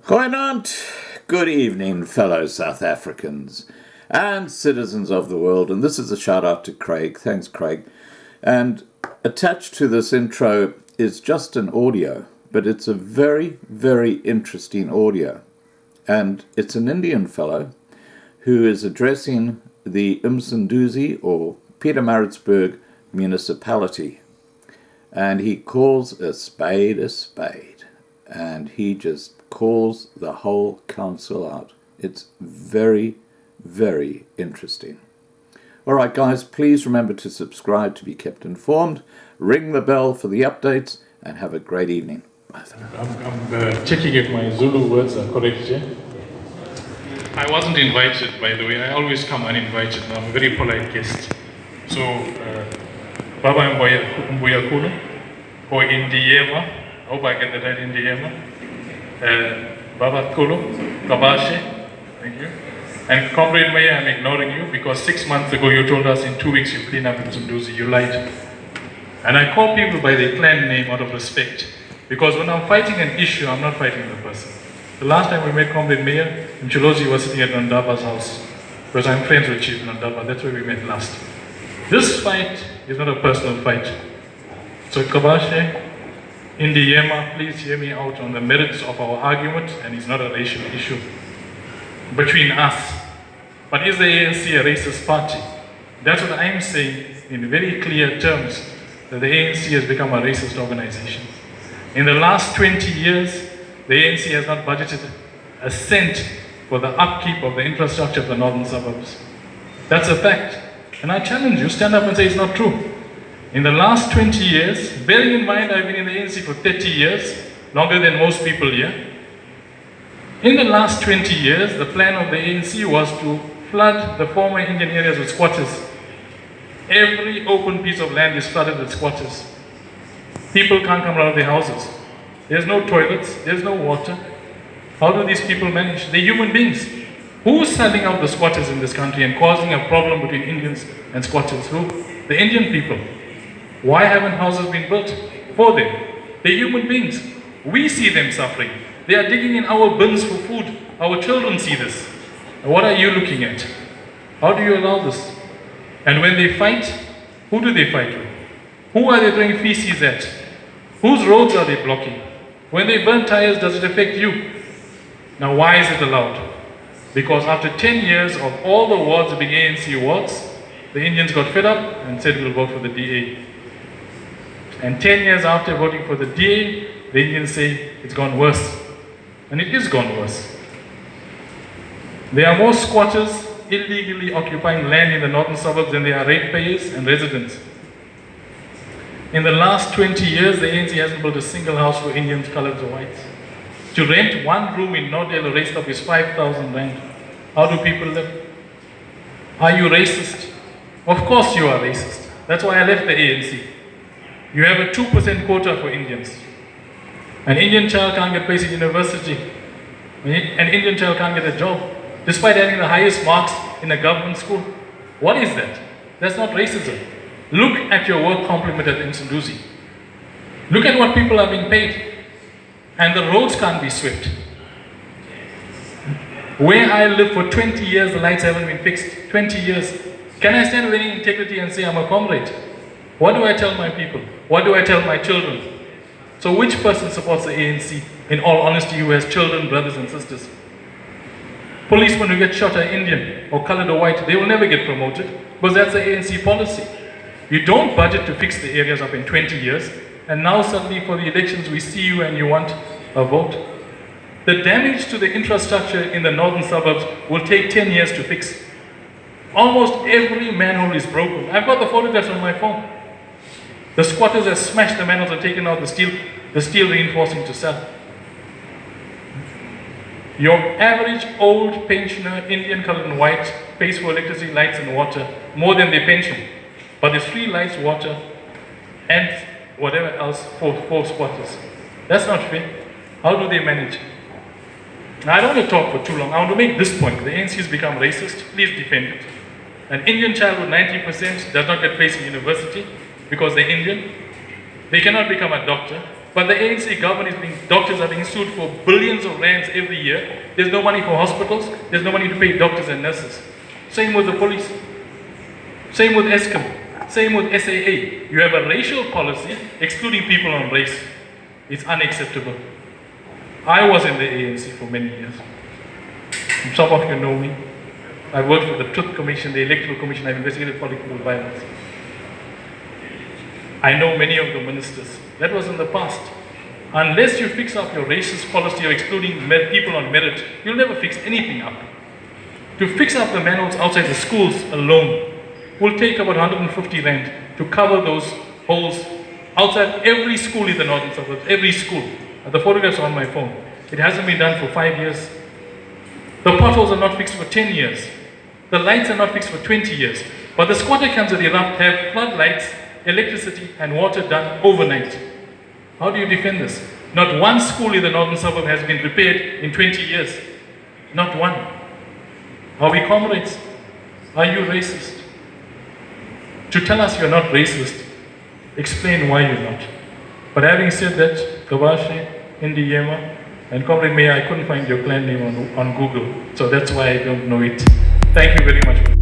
Goeienaand, good evening, fellow South Africans and citizens of the world. And this is a shout out to Craig. Thanks, Craig. And attached to this intro is just an audio, but it's a very, very interesting audio. And it's an Indian fellow who is addressing the Msunduzi or Pietermaritzburg municipality. And he calls a spade a spade. And he just calls the whole council out. It's very, very interesting. All right, guys, please remember to subscribe to be kept informed. Ring the bell for the updates and have a great evening. Bye for now. I'm checking if my Zulu words are correct here. I wasn't invited, by the way. I always come uninvited. I'm a very polite guest. So, Baba Mbuya Kuno, or Indiema, I hope I get the right Indiema. Baba Kulu, Kabashe, thank you. And Comrade Mayor, I'm ignoring you because 6 months ago you told us in 2 weeks you clean up in Msunduzi, you lied. And I call people by their clan name out of respect because when I'm fighting an issue, I'm not fighting the person. The last time we met Comrade Mayor, Mchulozi was sitting at Nandaba's house because I'm friends with Chief Nandaba, that's where we met last. This fight is not a personal fight. So Kabashe, Indiema, please hear me out on the merits of our argument, and it's not a racial issue between us. But is the ANC a racist party? That's what I'm saying in very clear terms, that the ANC has become a racist organization. In the last 20 years, the ANC has not budgeted a cent for the upkeep of the infrastructure of the northern suburbs. That's a fact. And I challenge you, stand up and say it's not true. In the last 20 years, bearing in mind I've been in the ANC for 30 years, longer than most people here. In the last 20 years, the plan of the ANC was to flood the former Indian areas with squatters. Every open piece of land is flooded with squatters. People can't come out of their houses. There's no toilets, there's no water. How do these people manage? They're human beings. Who's selling out the squatters in this country and causing a problem between Indians and squatters? Who? The Indian people. Why haven't houses been built for them? They're human beings. We see them suffering. They are digging in our bins for food. Our children see this. What are you looking at? How do you allow this? And when they fight, who do they fight with? Who are they throwing feces at? Whose roads are they blocking? When they burn tires, does it affect you? Now why is it allowed? Because after 10 years of all the wards being ANC wards, the Indians got fed up and said we'll vote for the DA. And 10 years after voting for the DA, the Indians say it's gone worse. And it is gone worse. There are more squatters illegally occupying land in the northern suburbs than there are ratepayers and residents. In the last 20 years, the ANC hasn't built a single house for Indians, coloreds or whites. To rent one room in Nordale or Raystop is 5,000 rand. How do people live? Are you racist? Of course you are racist. That's why I left the ANC. You have a 2% quota for Indians. An Indian child can't get placed in university. An Indian child can't get a job, despite having the highest marks in a government school. What is that? That's not racism. Look at your work complement at Msunduzi. Look at what people are being paid. And the roads can't be swept. Where I live for 20 years, the lights haven't been fixed. 20 years. Can I stand with any integrity and say I'm a comrade? What do I tell my people? What do I tell my children? So which person supports the ANC, in all honesty, who has children, brothers and sisters? Policemen who get shot are Indian or colored or white. They will never get promoted because that's the ANC policy. You don't budget to fix the areas up in 20 years and now suddenly for the elections we see you and you want a vote. The damage to the infrastructure in the northern suburbs will take 10 years to fix. Almost every manhole is broken. I've got the photographs on my phone. The squatters have smashed the manholes and taken out the steel reinforcing to sell. Your average old pensioner, Indian, colored and white, pays for electricity, lights and water more than their pension. But there's free lights, water, and whatever else for squatters. That's not fair. How do they manage? Now, I don't want to talk for too long. I want to make this point. The ANC has become racist. Please defend it. An Indian child with 90% does not get placed in university because they're Indian. They cannot become a doctor. But the ANC government doctors are being sued for billions of rands every year. There's no money for hospitals. There's no money to pay doctors and nurses. Same with the police. Same with ESCOM. Same with SAA. You have a racial policy excluding people on race. It's unacceptable. I was in the ANC for many years. Some of you know me. I worked for the Truth Commission, the Electoral Commission. I've investigated political violence. I know many of the ministers. That was in the past. Unless you fix up your racist policy of excluding people on merit, you'll never fix anything up. To fix up the manuals outside the schools alone will take about 150 rand to cover those holes outside every school in the northern suburbs, every school. The photographs are on my phone. It hasn't been done for 5 years. The potholes are not fixed for 10 years. The lights are not fixed for 20 years. But the squatter camps that erupt have floodlights, electricity and water done overnight. How do you defend this? Not one school in the northern suburb has been repaired in 20 years. Not one. Are we comrades? Are you racist? To tell us you're not racist, explain why you're not. But having said that, Kawashe, Indiyema, and Comrade Mayor, I couldn't find your clan name on Google, so that's why I don't know it. Thank you very much.